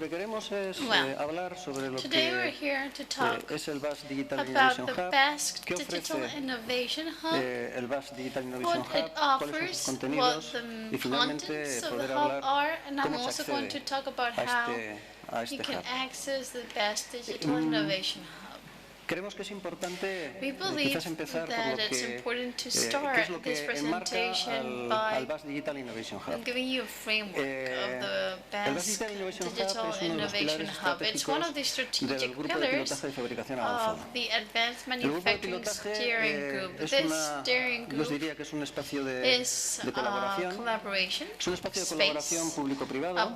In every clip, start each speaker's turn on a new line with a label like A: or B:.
A: Lo que queremos es hablar sobre lo
B: today we're
A: que
B: here to talk
A: es el Basque Digital
B: about
A: Innovation
B: the
A: Hub,
B: Basque
A: qué
B: Digital
A: ofrece
B: Innovation Hub,
A: el Basque Digital Innovation
B: what it
A: Hub, cuáles son sus
B: offers, what
A: contenidos
B: the
A: y finalmente
B: contents of the
A: poder
B: hub
A: hablar
B: are, and I'm
A: cómo se
B: also going to
A: accede
B: talk about
A: a
B: how
A: este
B: you can
A: hub.
B: access the Basque Digital Innovation Hub.
A: Creemos que es importante
B: We believe
A: quizás empezar por lo
B: that it's
A: que,
B: important to
A: qué
B: start
A: es lo
B: this
A: que enmarca
B: presentation
A: al
B: by
A: Basque Digital Innovation Hub.
B: giving you a framework of the
A: El Basque
B: Basque
A: Digital Innovation Hub
B: Digital
A: es uno de los
B: Innovation
A: pilares
B: Hub. It's one
A: estratégicos
B: of the
A: del
B: strategic
A: grupo de
B: pillars
A: pilotaje de fabricación
B: of
A: avanzada.
B: the Advanced
A: El grupo de
B: Manufacturing
A: pilotaje
B: Steering Group.
A: es
B: This
A: una,
B: steering
A: yo os
B: group
A: diría que es un espacio de colaboración,
B: collaboration
A: es un espacio de colaboración
B: space,
A: público-privado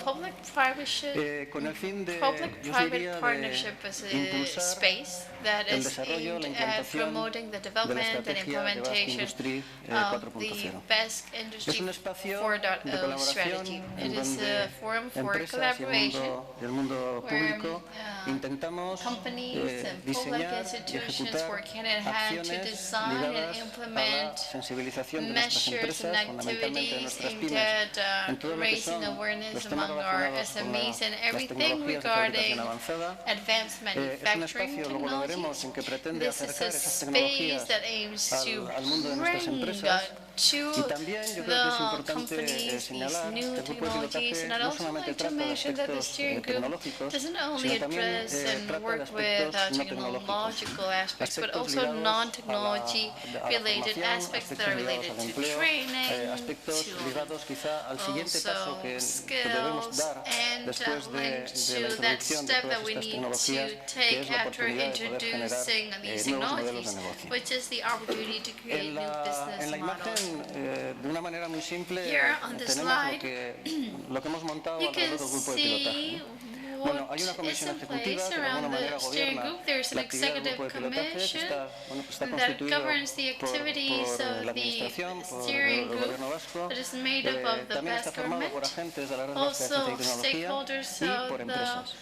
A: con el fin de, yo os
B: public-private
A: diría,
B: partnership as a
A: impulsar
B: space that
A: el
B: is
A: desarrollo, la
B: aimed at
A: implantación
B: promoting the
A: de la
B: development and
A: estrategia de Basque
B: implementation
A: Industry
B: of the
A: 4.0.
B: Basque
A: Es
B: Industry
A: un espacio
B: 4.0
A: de colaboración
B: strategy.
A: en
B: It is
A: donde
B: a forum for
A: empresas
B: collaboration
A: y el mundo
B: where
A: público intentamos
B: companies and public
A: diseñar y
B: institutions
A: ejecutar
B: work hand in hand to
A: acciones
B: design and
A: ligadas a la
B: implement
A: sensibilización de nuestras
B: measures
A: empresas,
B: and
A: fundamentalmente de
B: activities
A: nuestras
B: aimed
A: pymes,
B: at
A: en todo lo que
B: raising
A: son los
B: awareness
A: temas
B: among our
A: relacionados con
B: SMEs and
A: las
B: everything
A: tecnologías de
B: regarding
A: fabricación avanzada.
B: advanced
A: Es un
B: manufacturing
A: espacio, luego lo veremos,
B: technologies.
A: en que pretende
B: This is
A: acercar
B: a
A: esas
B: space
A: tecnologías
B: that aims to
A: al mundo de nuestras
B: bring
A: empresas.
B: to
A: Y también yo creo que es
B: the
A: importante
B: companies these
A: señalar que
B: new
A: el grupo de
B: technologies,
A: pilotaje
B: and I'd
A: no
B: also
A: solamente
B: like to
A: trata de
B: mention that the
A: aspectos
B: steering group
A: tecnológicos,
B: doesn't only
A: sino también
B: address and
A: trata de
B: work with
A: aspectos no tecnológicos,
B: technological aspects, but
A: aspectos
B: also
A: ligados
B: non-technology
A: a la
B: related
A: formación,
B: aspects that
A: aspectos
B: are
A: ligados
B: related
A: al
B: to
A: empleo,
B: training,
A: aspectos
B: to
A: ligados quizá al siguiente paso
B: also
A: que debemos
B: skills,
A: dar
B: and
A: después de
B: linked
A: la
B: to that
A: introducción de
B: step
A: todas
B: that we
A: estas
B: need
A: tecnologías,
B: to
A: que
B: take
A: es la
B: after
A: oportunidad de poder generar
B: introducing these
A: nuevos modelos de
B: technologies,
A: negocio.
B: which is the opportunity to create new business
A: En la
B: models.
A: imagen, de una manera muy simple,
B: Here on the
A: tenemos
B: slide,
A: lo que hemos montado
B: you
A: alrededor
B: can
A: del grupo de
B: see
A: pilotaje. Bueno, hay una
B: what is
A: comisión
B: in
A: ejecutiva
B: place
A: que de alguna
B: around
A: manera
B: the steering
A: gobierna
B: group. There's an
A: la actividad del
B: executive
A: grupo de pilotaje que
B: commission
A: está
B: that
A: constituido
B: governs the activities
A: por
B: of
A: la
B: the
A: administración, por
B: steering
A: el
B: group
A: gobierno vasco.
B: that is made up of the
A: También está
B: Basque
A: formado por
B: government,
A: agentes de la red vasca de ciencia
B: also
A: y tecnología
B: stakeholders
A: y
B: of
A: por
B: the
A: empresas.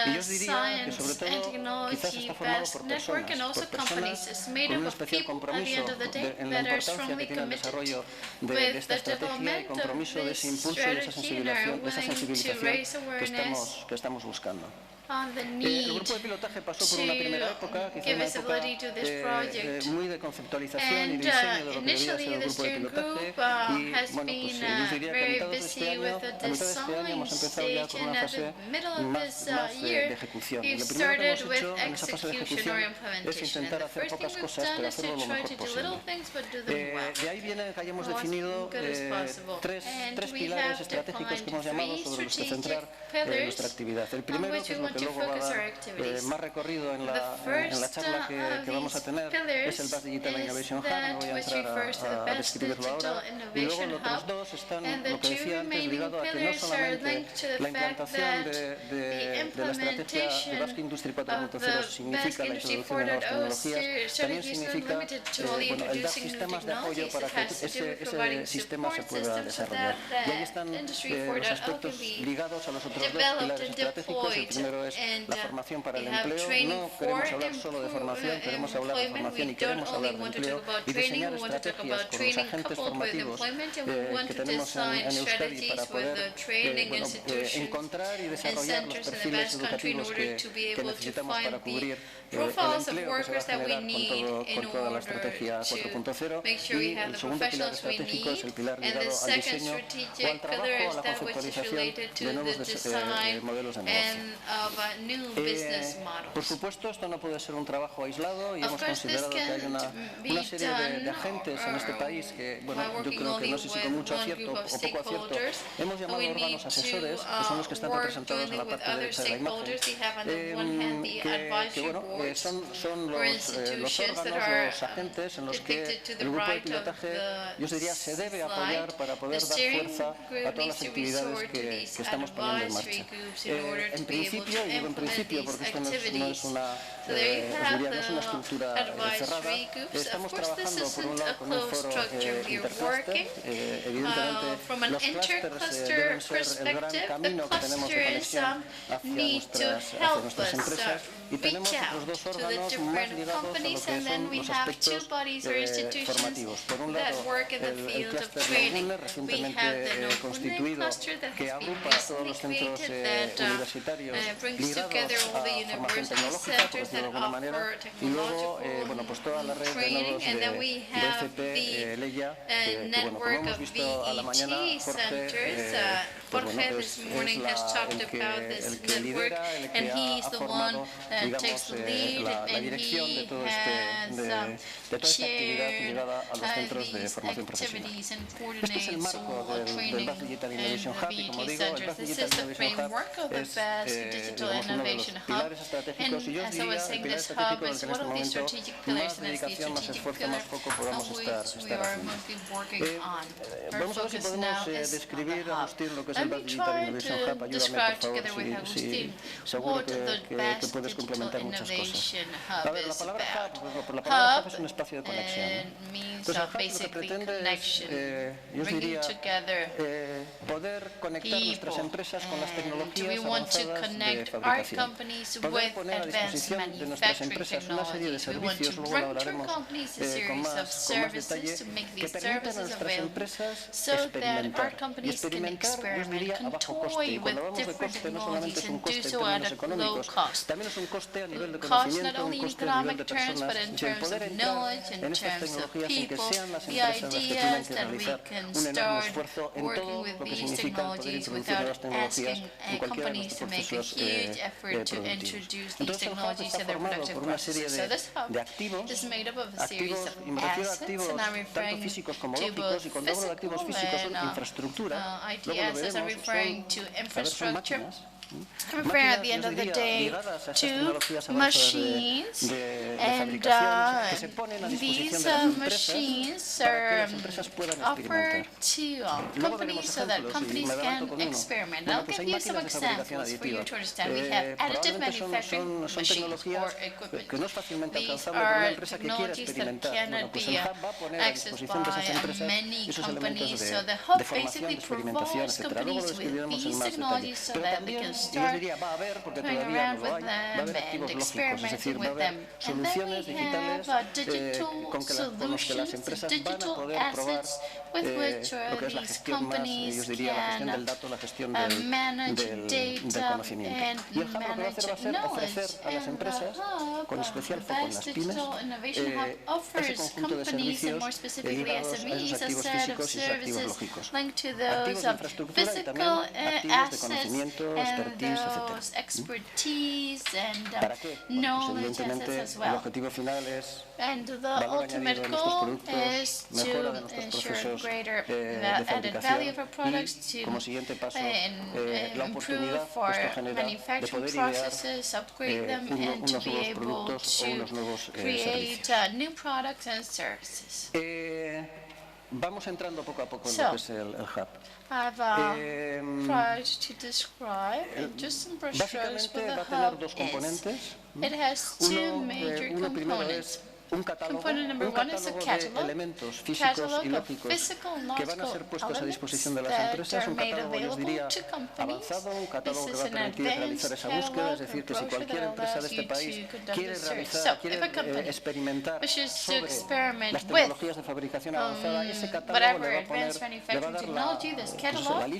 A: Y yo os diría que sobre
B: science and
A: todo quizás está
B: technology
A: formado
B: Basque
A: por
B: network, and also
A: personas
B: companies. It's made
A: con
B: up
A: un
B: of
A: especial
B: people at the
A: compromiso
B: end of the day
A: en la
B: that are
A: importancia
B: strongly
A: que tiene el
B: committed
A: desarrollo de
B: with
A: esta
B: the
A: estrategia y
B: development of
A: compromiso de ese
B: this
A: impulso y de esa
B: strategy and are
A: sensibilización, de esa
B: willing to
A: sensibilización
B: raise awareness
A: que estamos buscando.
B: on the
A: El
B: need
A: grupo de pilotaje pasó por
B: to
A: una primera época, quizá
B: give
A: una época
B: visibility to this project.
A: muy de conceptualización y
B: And
A: diseño de lo que debía
B: initially,
A: ser el
B: the
A: grupo de
B: steering
A: pilotaje.
B: group
A: Y
B: has
A: bueno,
B: been
A: pues yo os diría que a
B: very
A: mitad de este
B: busy
A: año,
B: with the
A: a mitad de este año
B: design
A: hemos empezado ya
B: stage,
A: con una
B: and at the
A: fase
B: middle of
A: más
B: this
A: de
B: year,
A: ejecución.
B: we've
A: Lo primero que hemos
B: started with
A: hecho en esa fase de
B: execution or
A: ejecución es
B: implementation. And
A: intentar
B: the
A: hacer
B: first thing
A: pocas
B: we've
A: cosas,
B: done
A: pero
B: is to
A: hacerlo lo
B: try
A: mejor
B: to do
A: posible.
B: little things, but do them well.
A: De ahí viene que hayamos
B: Well, as
A: definido
B: good as possible.
A: tres
B: And we
A: pilares
B: have
A: estratégicos que hemos
B: defined
A: llamado
B: three
A: sobre los que
B: strategic
A: centrar
B: pillars
A: nuestra actividad. El
B: on
A: primero,
B: which
A: que
B: we
A: es lo
B: want
A: que
B: to
A: luego va a
B: focus our
A: dar
B: activities.
A: más recorrido en
B: The
A: la
B: first
A: charla
B: of
A: que vamos a
B: these
A: tener, es el
B: pillars
A: Basque Digital
B: is
A: Innovation Hub, no
B: that
A: voy a
B: which
A: entrar
B: refers to the
A: a
B: Basque
A: describirlo
B: Digital
A: ahora. Y luego
B: Innovation
A: los otros
B: Hub,
A: dos están,
B: and the
A: lo que
B: two
A: decía antes,
B: remaining
A: ligado a que no
B: pillars are
A: solamente
B: linked to
A: la
B: the fact
A: implantación
B: that
A: de la estrategia de Basque Industry
B: of
A: 4.0
B: the
A: significa
B: Basque
A: la
B: Industry
A: introducción de nuevas
B: 4.0
A: tecnologías, también
B: strategy is not
A: significa
B: limited to only
A: el dar
B: introducing new
A: sistemas de apoyo
B: technologies.
A: para
B: It
A: que
B: has to do with providing
A: ese sistema se
B: support
A: pueda
B: systems so
A: desarrollar.
B: that
A: Y ahí están
B: Industry
A: los
B: 4.0
A: aspectos
B: can be
A: ligados a los otros dos
B: developed
A: pilares
B: and
A: estratégicos. El
B: deployed.
A: primero es
B: And
A: la formación para el
B: we have
A: empleo.
B: training
A: No
B: for
A: queremos hablar solo de formación, queremos hablar de
B: employment.
A: formación
B: We
A: y
B: don't
A: queremos
B: only
A: hablar de
B: want to
A: empleo
B: talk about
A: y
B: training,
A: diseñar
B: we want to talk
A: estrategias
B: about
A: con los
B: training
A: agentes
B: coupled with
A: formativos
B: employment, and we want
A: que
B: to
A: tenemos
B: design
A: en Euskadi
B: strategies
A: para
B: with
A: poder
B: the training institutions
A: encontrar y
B: and
A: desarrollar los
B: centers in the
A: perfiles
B: Basque country in
A: educativos
B: order to be
A: que
B: able to
A: necesitamos para
B: find
A: cubrir
B: the
A: el
B: profiles of
A: empleo que se va a
B: workers that we
A: generar
B: need in
A: con toda la
B: order
A: estrategia
B: to
A: 4.0
B: make sure we
A: y
B: have
A: el
B: the
A: segundo pilar
B: professionals we
A: estratégico es el
B: need.
A: pilar
B: And
A: ligado
B: the
A: al
B: second
A: diseño o al
B: strategic
A: trabajo,
B: pillar
A: a
B: is
A: la
B: that which is
A: conceptualización
B: related to
A: de
B: the
A: nuevos
B: design
A: modelos de negocio.
B: and of new business
A: Por
B: models.
A: supuesto, esto no puede ser un trabajo aislado y
B: Of
A: hemos
B: course, this
A: considerado que hay
B: can't be
A: una serie de
B: done
A: agentes en este país que, bueno,
B: by
A: yo
B: working
A: creo que
B: only
A: no sé si
B: with
A: con mucho
B: one
A: acierto
B: group
A: o
B: of
A: poco acierto,
B: stakeholders.
A: hemos llamado
B: We need
A: órganos
B: to
A: asesores, que son los que están
B: work
A: representados en
B: jointly
A: la
B: with
A: parte
B: other
A: derecha de la imagen,
B: stakeholders. We have on the one hand the
A: que
B: advisory
A: bueno,
B: boards
A: son
B: for
A: los
B: institutions that
A: órganos,
B: are
A: los agentes en los que
B: depicted to the
A: el grupo de
B: right of
A: pilotaje, yo os diría, se debe
B: the
A: apoyar
B: slide.
A: para poder
B: The
A: dar
B: steering
A: fuerza a
B: group
A: todas
B: needs
A: las
B: to
A: actividades
B: resort to
A: que
B: these
A: estamos poniendo en
B: advisory
A: marcha.
B: groups in order
A: En
B: to be able
A: principio,
B: to
C: digo en
B: implement
C: principio
B: these
C: porque esto no es
B: activities.
C: una,
B: So there you
C: os
B: have
C: diría, no es una
B: the
C: estructura cerrada.
B: advisory groups. Of
C: Estamos
B: course, this
C: trabajando por un
B: isn't
C: lado
B: a
C: con un
B: closed
C: foro
B: structure. We are
C: intercluster.
B: working
C: Evidentemente
B: from an
C: los clusters
B: intercluster
C: deben ser el gran
B: perspective. The
C: camino que tenemos de
B: clusters
C: conexión hacia
B: need to
C: nuestras
B: help us
C: empresas y tenemos
B: reach
C: otros
B: out
C: dos
B: to the
C: órganos más
B: different
C: ligados a lo
B: companies,
C: que
B: and then
C: son
B: we
C: los
B: have two
C: aspectos
B: bodies or institutions
C: formativos. Por un
B: that
C: lado,
B: work in the
C: el
B: field of
C: clúster
B: training.
C: Manuel
B: We
C: recientemente
B: have the Nobune
C: constituido
B: cluster that
C: que
B: has been
C: agrupa a todos
B: recently
C: los centros
B: created that
C: universitarios
B: brings together
C: ligados
B: all the
C: a formación
B: university
C: tecnológica, por
B: centers
C: decirlo de
B: that
C: alguna manera,
B: offer
C: y luego
B: technological
C: bueno, pues toda la red de
B: training,
C: nodos
B: and then
C: de
B: we have
C: FP, Leia,
B: the
C: que bueno, como
B: network
C: hemos
B: of
C: visto a la mañana,
B: VET
C: Jorge,
B: centers.
C: pues bueno,
B: Jorge this morning has talked about this network, and he's the one that takes the lead, and
C: dirección de
B: he
C: todo
B: has
C: de toda esta actividad ligada a los centros de
B: these
C: formación profesional.
B: activities and
C: Este es el
B: coordinates
C: marco
B: all
C: del
B: training
C: Basque Digital
B: in
C: Innovation
B: the
C: Hub y como
B: VET
C: digo, el
B: centers.
C: Basque
B: This is
C: Digital
B: the
C: Innovation Hub
B: framework of the
C: es
B: Basque Digital
C: digamos, uno de los
B: Innovation Hub,
C: pilares estratégicos y yo os
B: and as I
C: diría
B: was
C: el
B: saying,
C: pilar
B: this hub
C: estratégico del
B: is
C: que en
B: one
C: este
B: of these
C: momento
B: strategic pillars,
C: más
B: and it's the
C: dedicación, más
B: strategic
C: esfuerzo,
B: pillar
C: más foco podamos
B: on
C: estar
B: which we are
C: haciendo.
B: mostly working on. Our
C: Vamos a ver si
B: focus
C: podemos
B: now is on the
C: describir,
B: hub.
C: Agustín, lo que es
B: Let
C: el
B: me
C: Basque Digital
B: try
C: Innovation
B: to
C: Hub. Ayúdame,
B: describe
C: por favor,
B: together with Agustín
C: seguro
B: what the
C: que
B: Basque
C: puedes
B: Digital
C: complementar muchas cosas.
B: Innovation
C: A
B: Hub
C: ver, la
B: is
C: palabra
B: about.
C: hub, por la palabra hub es un
B: Hub
C: espacio de conexión.
B: means
C: Entonces, el hub lo que
B: basically
C: pretende es,
B: connection,
C: yo os
B: bringing
C: diría,
B: together
C: poder conectar nuestras
B: people.
C: empresas con las
B: And we
C: tecnologías
B: want to
C: avanzadas de
B: connect our
C: fabricación.
B: companies
C: Poder
B: with
C: poner a
B: advanced
C: disposición de nuestras
B: manufacturing
C: empresas una serie de
B: technologies. We want to
C: servicios, luego lo
B: bring to our
C: hablaremos
B: companies a
C: con
B: series of
C: más
B: services
C: detalle,
B: to make
C: que
B: these
C: permitan a
B: services
C: nuestras
B: available
C: empresas
B: so that our
C: experimentar. Y
B: companies can
C: experimentar, yo os
B: experiment,
C: diría, a
B: can
C: bajo coste.
B: toy
C: Y
B: with
C: cuando hablamos de
B: different
C: coste, no solamente
B: technologies
C: es un
B: and do
C: coste en
B: so at
C: términos
B: a low
C: económicos,
B: cost.
C: también es un coste a nivel de
B: Cost not
C: conocimiento,
B: only
C: un
B: in
C: coste a nivel de
B: economic terms,
C: personas,
B: but in
C: y el
B: terms
C: poder
B: of
C: entrar
B: knowledge, in
C: en estas
B: terms of
C: tecnologías sin que
B: people.
C: sean las
B: The
C: empresas las que
B: idea
C: tengan
B: is
C: que
B: that we
C: realizar
B: can
C: un enorme
B: start
C: esfuerzo en
B: working
C: todo
B: with
C: lo que
B: these
C: significa el poder
B: technologies
C: introducir nuevas
B: without
C: tecnologías
B: asking
C: en cualquiera de
B: companies
C: nuestros
B: to make a
C: procesos
B: huge effort to
C: productivos.
B: introduce these
C: Entonces, el hub
B: technologies
C: está
B: to their
C: formado
B: productive
C: por una serie
B: processes. So this hub
C: de activos,
B: is made up of a series
C: activos,
B: of
C: y me refiero a
B: assets,
C: activos
B: and I'm
C: tanto
B: referring
C: físicos como
B: to
C: lógicos,
B: both
C: y cuando hablo de activos
B: physical
C: físicos son
B: and
C: infraestructura,
B: IT
C: luego lo
B: assets. I'm
C: veremos,
B: referring to
C: son, a ver, son
B: infrastructure.
C: máquinas.
B: I'm referring at the end of the day to machines, and these machines are offered to companies so that companies can experiment. I'll give you some examples for you to understand. We have additive manufacturing machines or equipment. These are technologies that cannot be accessed by many companies. So the hub basically provides companies with these technologies so that they can start playing around with them and experimenting with them. And then we have digital solutions, digital assets with which these companies can manage data and manage knowledge. And the hub, the Basque Digital Innovation Hub, offers companies, and more specifically SMEs, a set of services linked to those physical assets and those expertise and knowledge assets as well. And the ultimate goal is to ensure greater added value of our products, to improve our manufacturing processes, upgrade them, and to be able to create new products and services.
C: Vamos entrando poco a poco en lo que es el hub.
B: I've tried to describe just some brochures for the hub. It has two major components. Component number one is a catalog of physical and logical elements that are made available to companies. This is an advanced catalog or brochure that allows you to conduct research. So, if a company wishes to experiment with whatever advanced manufacturing technology, this catalog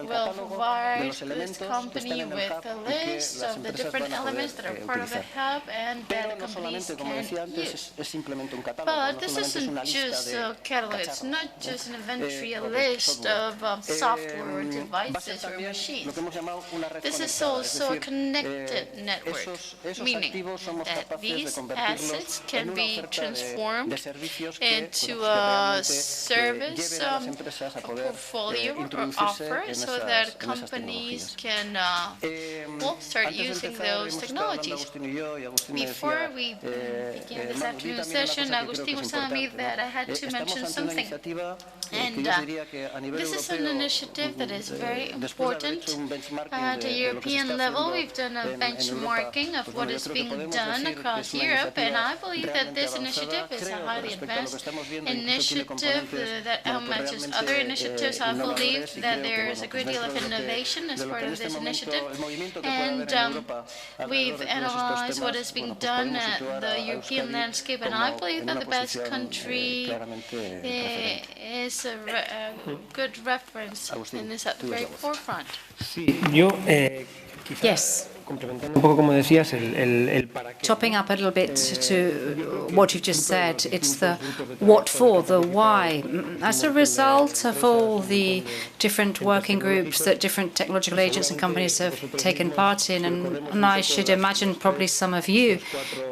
B: will provide this company with a list of the different elements that are part of the hub and that companies can use. But this isn't just a catalog, it's not just an inventory, a list of software or devices or machines. This is also a connected network, meaning that these assets can be transformed into a service, a portfolio or offer, so that companies can start using those technologies. Before we begin this afternoon session, Agustín was telling me that I had to mention something. And this is an initiative that is very important. At a European level, we've done a benchmarking of what is being done across Europe, and I believe that this initiative is a highly advanced initiative that matches other initiatives. I believe that there is a great deal of innovation as part of this initiative, and we've analyzed what is being done at the European landscape, and I believe that the Basque country is a good reference in this at the very forefront.
D: Yes. Topping up a little bit to what you've just said, it's the what for, the why. As a result of all the different working groups that different technological agents and companies have taken part in, and I should imagine probably some of you,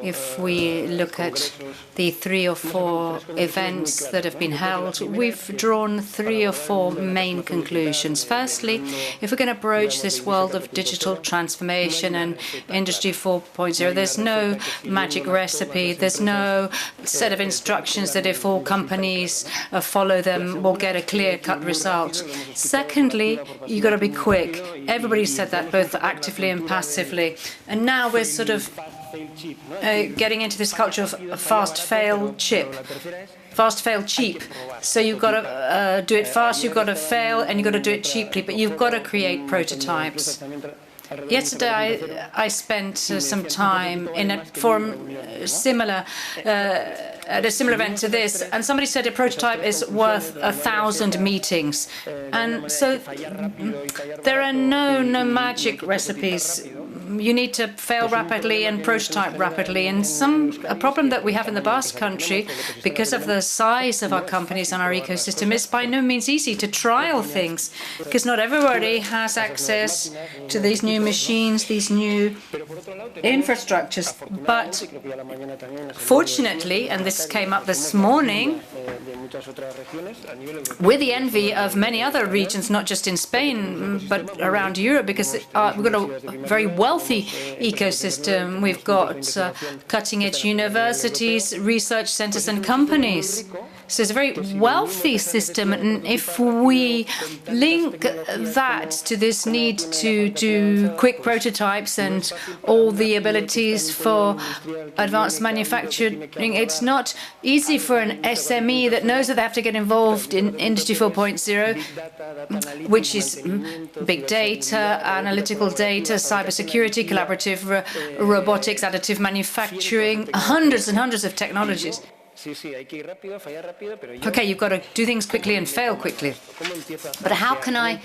D: if we look at the 3 or 4 events that have been held, we've drawn 3 or 4 main conclusions. Firstly, if we're going to broach this world of digital transformation and Industry 4.0, there's no magic recipe, there's no set of instructions that if all companies follow them will get a clear-cut result. Secondly, you've got to be quick. Everybody said that, both actively and passively. And now we're sort of getting into this culture of fast, fail, cheap. So you've got to do it fast, you've got to fail, and you've got to do it cheaply, but you've got to create prototypes. Yesterday, I spent some time in a forum similar at a similar event to this, and somebody said a prototype is worth 1,000 meetings. And so there are no magic recipes. You need to fail rapidly and prototype rapidly. And a problem that we have in the Basque country, because of the size of our companies and our ecosystem, is by no means easy to trial things, because not everybody has access to these new machines, these new infrastructures. But fortunately, and this came up this morning, with the envy of many other regions, not just in Spain, but around Europe, because we've got a very wealthy ecosystem. We've got cutting-edge universities, research centers, and companies. So it's a very wealthy system, and if we link that to this need to do quick prototypes and all the abilities for advanced manufacturing, it's not easy for an SME that knows that they have to get involved in Industry 4.0, which is big data, analytical data, cybersecurity, collaborative robotics, additive manufacturing, hundreds and hundreds of technologies. Okay, you've got to do things quickly and fail quickly. But how can I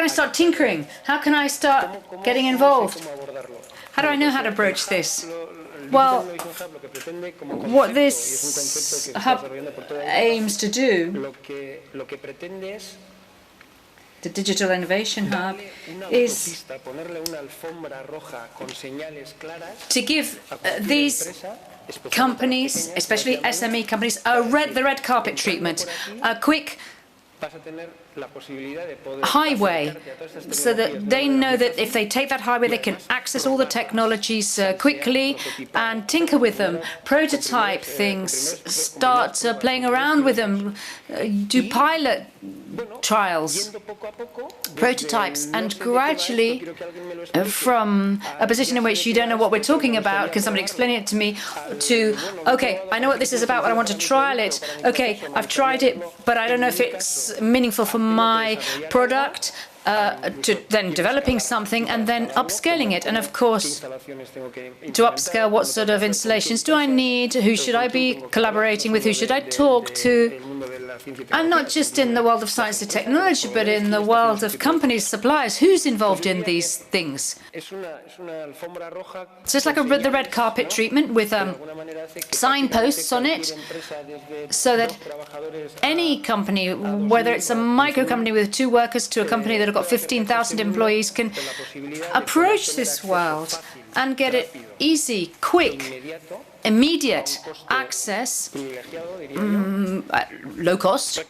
D: start tinkering? How can I start getting involved? How do I know how to broach this? Well, what this hub aims to do, the Digital Innovation Hub, is to give these companies, especially SME companies, the red carpet treatment, a quick highway, so that they know that if they take that highway, they can access all the technologies quickly and tinker with them, prototype things, start playing around with them, do pilot trials, prototypes, and gradually, from a position in which you don't know what we're talking about, can somebody explain it to me, to, okay, I know what this is about, but I want to trial it. Okay, I've tried it, but I don't know if it's meaningful for my product. To then developing something and then upscaling it. And of course, to upscale, what sort of installations do I need? Who should I be collaborating with? Who should I talk to? And not just in the world of science and technology, but in the world of companies, suppliers. Who's involved in these things? So it's like the red carpet treatment with signposts on it, so that any company, whether it's a micro company with 2 workers to a company that have got 15,000 employees, can approach this world and get it easy, quick, immediate access, low cost,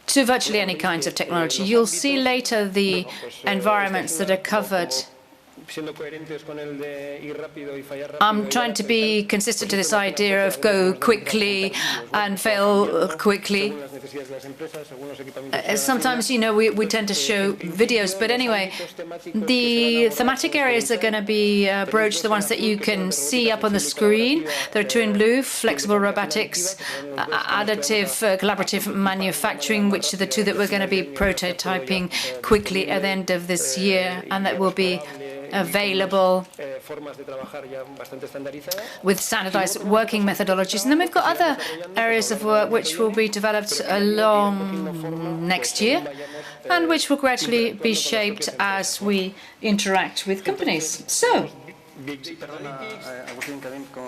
D: to virtually any kinds of technology. You'll see later the environments that are covered I'm trying to be consistent to this idea of go quickly and fail quickly. Sometimes, you know, we tend to show videos, but anyway, the thematic areas are going to be broached, the ones that you can see up on the screen. There are two in blue: flexible robotics, additive collaborative manufacturing, which are the two that we're going to be prototyping quickly at the end of this year, and that will be available with standardized working methodologies. And then we've got other areas of work which will be developed along next year and which will gradually be shaped as we interact with companies. So,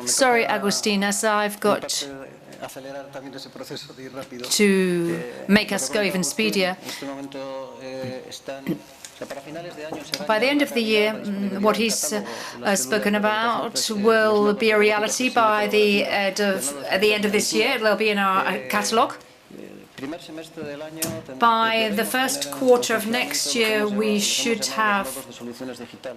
D: sorry, Agustín, as I've got to make us go even speedier. By the end of the year, what he's spoken about will be a reality by at the end of this year. It will be in our catalogue. By the first quarter of next year, we should have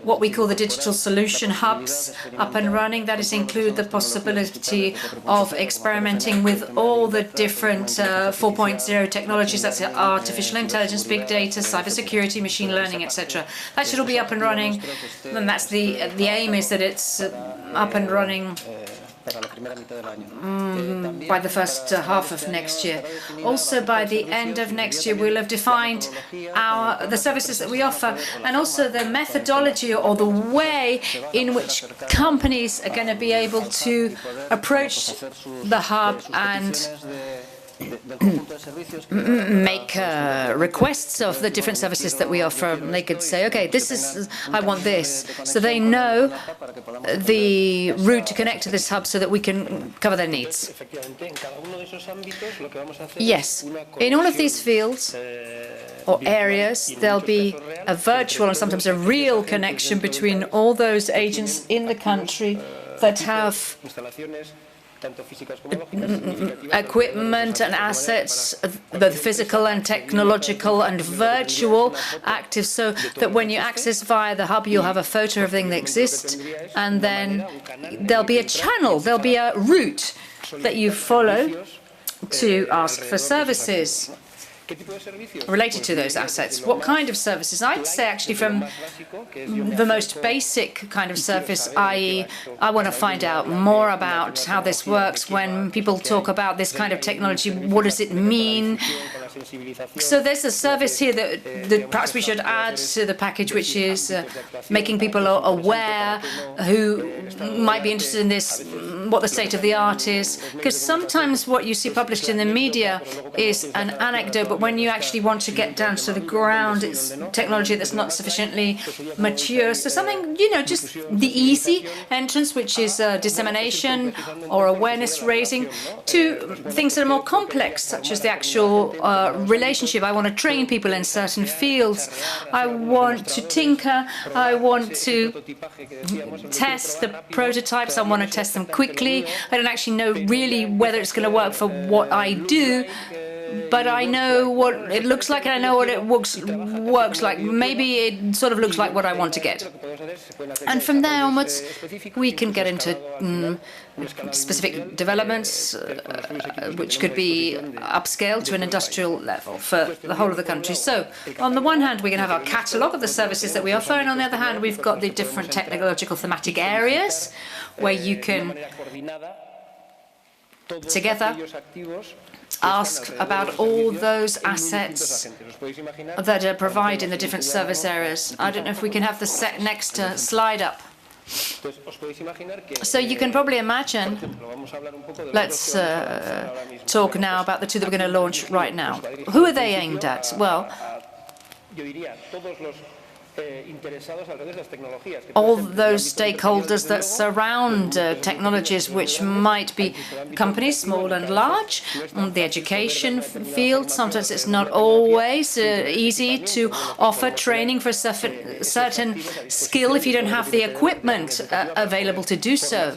D: what we call the digital solution hubs up and running. That is, include the possibility of experimenting with all the different 4.0 technologies. That's artificial intelligence, big data, cybersecurity, machine learning, etc. That should all be up and running. And that's the aim is that it's up and running by the first half of next year. Also, by the end of next year, we'll have defined the services that we offer, and also the methodology or the way in which companies are going to be able to approach the hub and make requests of the different services that we offer. They could say, okay, I want this. So they know the route to connect to this hub so that we can cover their needs. Yes, in all of these fields or areas, there'll be a virtual and sometimes a real connection between all those agents in the country that have equipment and assets, both physical and technological and virtual, active, so that when you access via the hub, you'll have a photo of everything that exists, and then there'll be a channel, there'll be a route that you follow to ask for services related to those assets. What kind of services? I'd say actually from the most basic kind of service, i.e. I want to find out more about how this works. When people talk about this kind of technology, what does it mean? So there's a service here that perhaps we should add to the package, which is making people aware who might be interested in this, what the state of the art is. Because sometimes what you see published in the media is an anecdote, but when you actually want to get down to the ground, it's technology that's not sufficiently mature. So something, just the easy entrance, which is dissemination or awareness raising, to things that are more complex, such as the actual relationship. I want to train people in certain fields. I want to tinker. I want to test the prototypes. I want to test them quickly. I don't actually know really whether it's going to work for what I do, but I know what it looks like and I know what it works like. Maybe it sort of looks like what I want to get. And from there onwards, we can get into specific developments, which could be upscaled to an industrial level for the whole of the country. So, on the one hand, we can have our catalogue of the services that we offer, and on the other hand, we've got the different technological thematic areas where you can together ask about all those assets that are provided in the different service areas. I don't know if we can have the next slide up. So you can probably imagine, let's talk now about the two that we're going to launch right now. Who are they aimed at? Well, all those stakeholders that surround technologies, which might be companies, small and large, the education field. Sometimes it's not always easy to offer training for a certain skill if you don't have the equipment available to do so.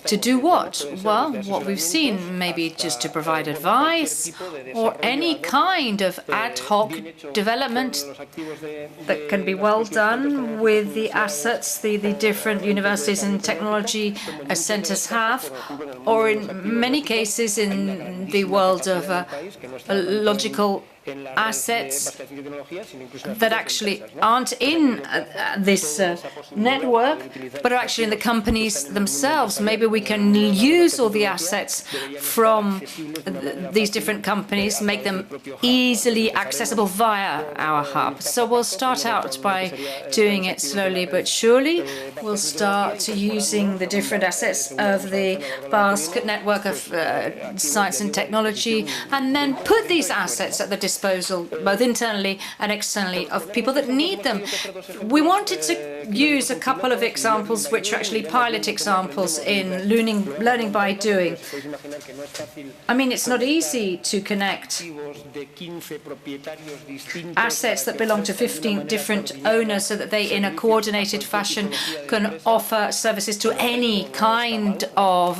D: To do what? Well, what we've seen, maybe just to provide advice or any kind of ad hoc development that can be well done with the assets the different universities and technology centers have, or in many cases in the world of logical assets that actually aren't in this network, but are actually in the companies themselves. Maybe we can use all the assets from these different companies, make them easily accessible via our hub. So we'll start out by doing it slowly but surely. We'll start using the different assets of the Basque network of science and technology, and then put these assets at the disposal, both internally and externally, of people that need them. We wanted to use a couple of examples which are actually pilot examples in learning by doing. I mean, it's not easy to connect assets that belong to 15 different owners so that they, in a coordinated fashion, can offer services to any kind of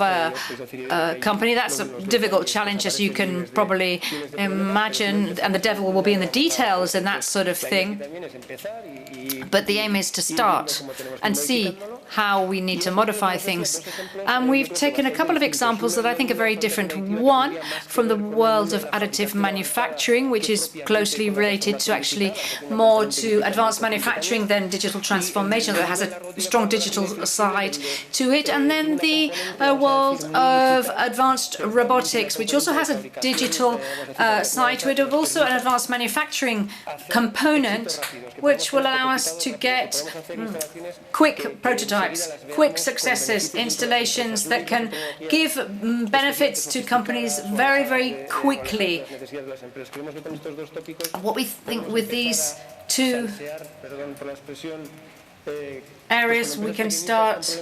D: company. That's a difficult challenge, as you can probably imagine, and the devil will be in the details and that sort of thing. But the aim is to start and see how we need to modify things. And we've taken a couple of examples that I think are very different. One from the world of additive manufacturing, which is closely related to actually more to advanced manufacturing than digital transformation, that has a strong digital side to it. And then the world of advanced robotics, which also has a digital side to it, but also an advanced manufacturing component, which will allow us to get quick prototypes, quick successes, installations that can give benefits to companies very, very quickly. What we think with these two areas, we can start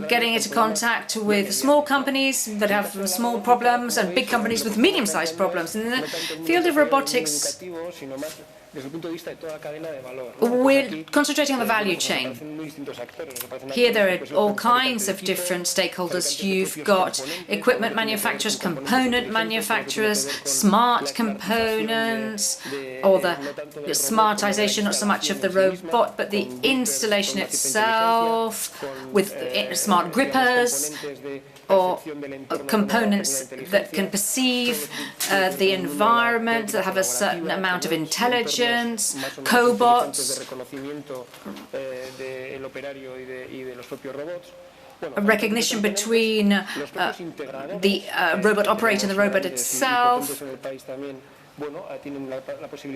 D: getting into contact with small companies that have small problems and big companies with medium-sized problems. In the field of robotics, we're concentrating on the value chain. Here there are all kinds of different stakeholders. You've got equipment manufacturers, component manufacturers, smart components, or the smartization, not so much of the robot, but the installation itself with smart grippers, or components that can perceive the environment, that have a certain amount of intelligence, cobots, a recognition between the robot operator and the robot itself.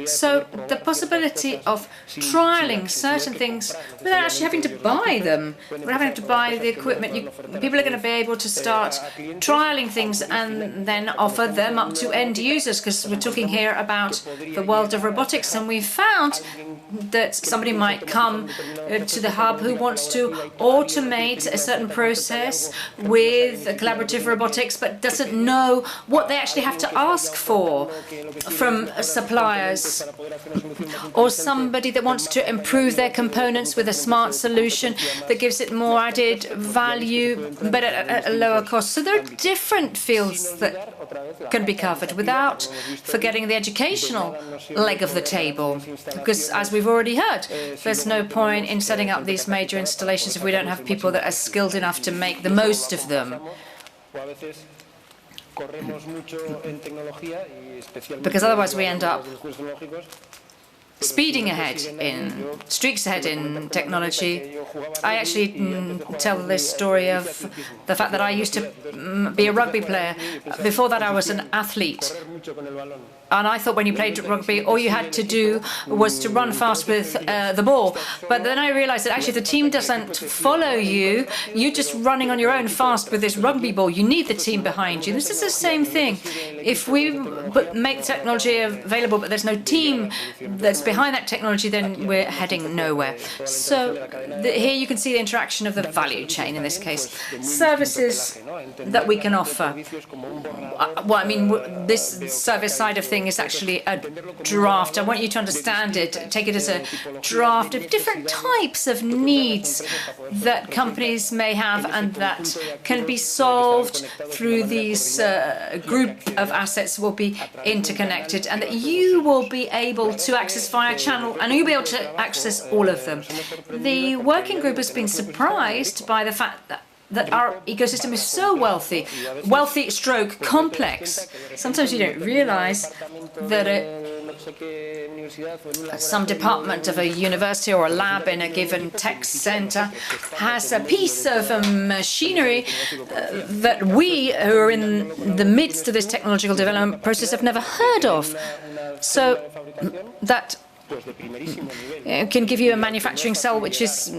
D: So the possibility of trialing certain things without actually having to buy them, without having to buy the equipment, people are going to be able to start trialing things and then offer them up to end users, because we're talking here about the world of robotics, and we found that somebody might come to the hub who wants to automate a certain process with collaborative robotics but doesn't know what they actually have to ask for from suppliers, or somebody that wants to improve their components with a smart solution that gives it more added value but at a lower cost. So there are different fields that can be covered without forgetting the educational leg of the table, because as we've already heard, there's no point in setting up these major installations if we don't have people that are skilled enough to make the most of them. Because otherwise we end up speeding ahead, streaks ahead in technology. I actually tell this story of the fact that I used to be a rugby player. Before that I was an athlete. And I thought when you played rugby, all you had to do was to run fast with the ball. But then I realized that actually if the team doesn't follow you, you're just running on your own fast with this rugby ball. You need the team behind you. This is the same thing. If we make technology available, but there's no team that's behind that technology, then we're heading nowhere. So here you can see the interaction of the value chain in this case. Services that we can offer. Well, I mean, this service side of thing is actually a draft. I want you to understand it, take it as a draft of different types of needs that companies may have and that can be solved through these group of assets will be interconnected, and that you will be able to access via channel, and you'll be able to access all of them. The working group has been surprised by the fact that our ecosystem is so wealthy stroke complex. Sometimes you don't realize that some department of a university or a lab in a given tech center has a piece of machinery that we, who are in the midst of this technological development process, have never heard of. So that can give you a manufacturing cell which is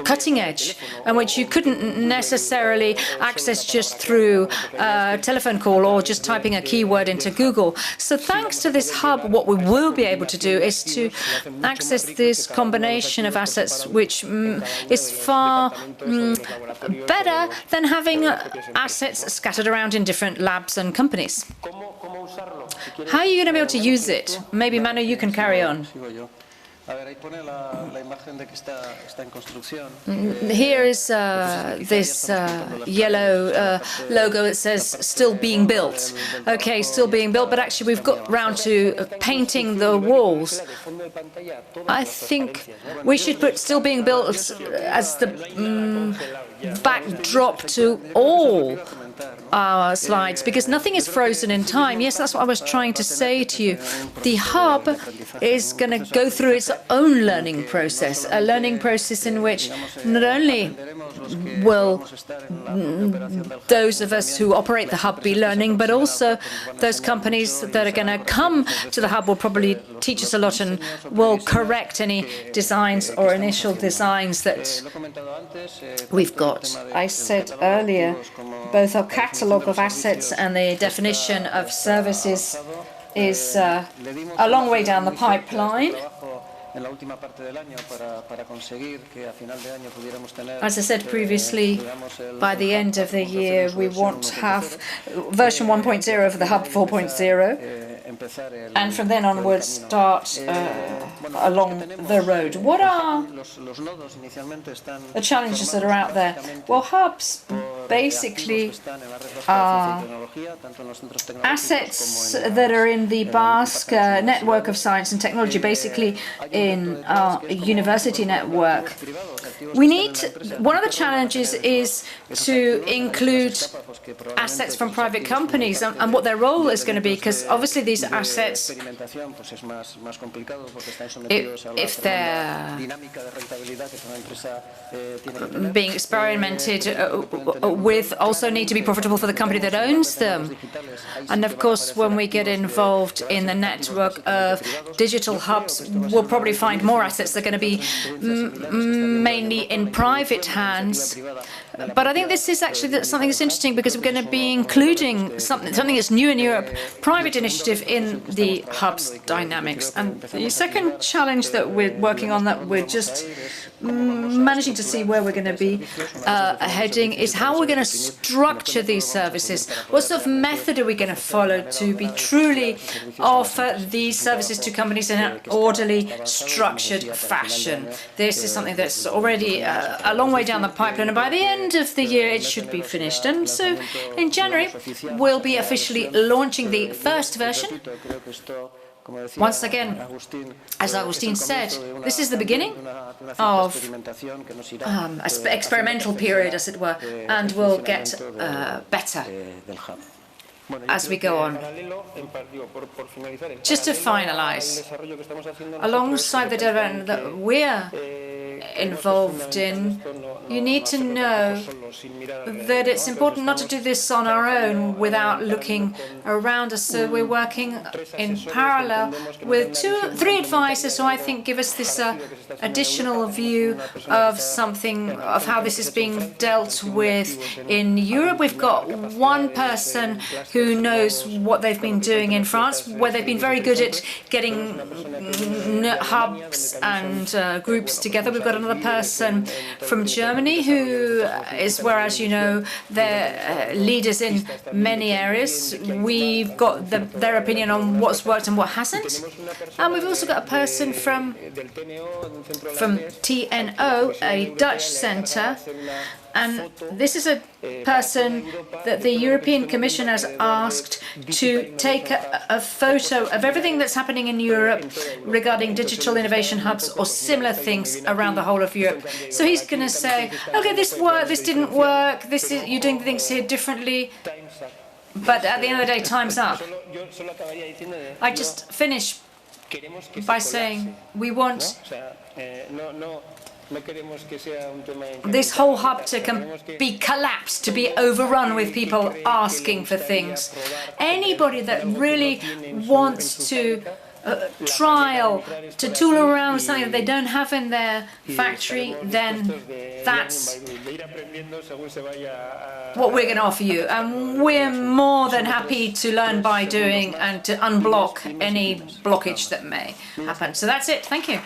D: cutting edge and which you couldn't necessarily access just through a telephone call or just typing a keyword into Google. So thanks to this hub, what we will be able to do is to access this combination of assets, which is far better than having assets scattered around in different labs and companies. How are you going to be able to use it? Maybe, Manu, you can carry on. Here is this yellow logo that says still being built. Okay, still being built, but actually we've got round to painting the walls. I think we should put still being built as the backdrop to all our slides, because nothing is frozen in time. Yes, that's what I was trying to say to you. The hub is going to go through its own learning process, a learning process in which not only will those of us who operate the hub be learning, but also those companies that are going to come to the hub will probably teach us a lot and will correct any designs or initial designs that we've got. I said earlier, both our catalogue of assets and the definition of services is a long way down the pipeline. As I said previously, by the end of the year, we want to have version 1.0 of the Hub 4.0, and from then onwards start along the road. What are the challenges that are out there? Well, hubs basically are assets that are in the Basque network of science and technology, basically in our university network. One of the challenges is to include assets from private companies and what their role is going to be, because obviously these assets, if they're being experimented with, also need to be profitable for the company that owns them. And of course, when we get involved in the network of digital hubs, we'll probably find more assets that are going to be mainly in private hands. But I think this is actually something that's interesting, because we're going to be including something that's new in Europe, private initiative in the hub's dynamics. And the second challenge that we're working on, that we're just managing to see where we're going to be heading, is how we're going to structure these services. What sort of method are we going to follow to be truly offer these services to companies in an orderly, structured fashion? This is something that's already a long way down the pipeline, and by the end of the year it should be finished. And so in January we'll be officially launching the first version. Once again, as Agustin said, this is the beginning of an experimental period, as it were, and we'll get better as we go on. Just to finalize, alongside the development that we're involved in, you need to know that it's important not to do this on our own without looking around us. So we're working in parallel with 3 advisors who I think give us this additional view of how this is being dealt with in Europe. We've got one person who knows what they've been doing in France, where they've been very good at getting hubs and groups together. We've got another person from Germany who is where, as you know, they're leaders in many areas. We've got their opinion on what's worked and what hasn't. And we've also got a person from TNO, a Dutch centre, and this is a person that the European Commission has asked to take a photo of everything that's happening in Europe regarding digital innovation hubs or similar things around the whole of Europe. So he's going to say, okay, this worked, this didn't work, you're doing things here differently, but at the end of the day, time's up. I just finish by saying we want this whole hub to be collapsed, to be overrun with people asking for things. Anybody that really wants to trial, to tool around with something that they don't have in their factory, then that's what we're going to offer you. And we're more than happy to learn by doing and to unblock any blockage that may happen. So that's it. Thank you.